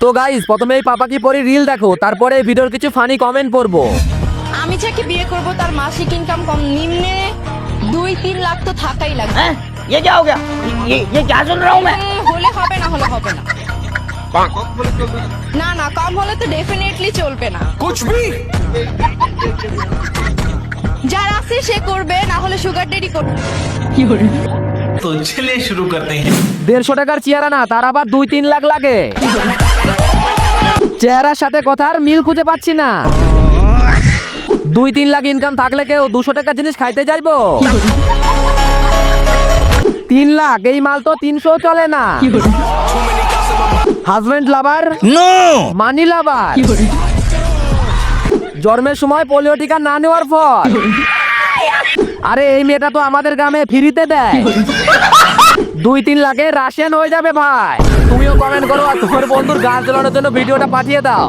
তো গাইস প্রথমে এই পাপা কি পরি রিল দেখো, তারপরে এই ভিডিওর কিছু ফানি কমেন্ট পড়বো। আমি যাকে বিয়ে করব তার মাসিক ইনকাম কম নিম্নে 2-3 লাখ তো থাকাই লাগবে। हैं? ये क्या हो गया? ये क्या सुन रहा हूँ मैं? হলে হবে না, হলে হবে না। না না, কম হলে তো ডেফিনেটলি চলবে না। कुछ भी যার আছে সে করবে, না হলে সুগার ডেডি করবে। तो चलिए शुरू करते हैं। 150 টাকার চেহারা না, তার আবার 2-3 লাখ লাগে। চেহারার সাথে কথার মিল খুঁজে পাচ্ছি না। 2-3 লাখ ইনকাম থাকলে কেউ 200 টাকার জিনিস খাইতে যাইবো? 3 লাখ এই মাল তো 300 চলে না। হাজবেন্ড লাভার नो মানি লাভার, জন্মের সময় পোলিও টিকা না নেওয়ার পর। আরে এই মেয়েটা তো আমাদের গ্রামে ফ্রিতে দেয়। 2-3 লাখে রাশিয়ান হয়ে যাবে ভাই। তুমিও কমেন্ট করো আর তোমার বন্ধুর গাছ জ্বালানোর জন্য ভিডিওটা পাঠিয়ে দাও।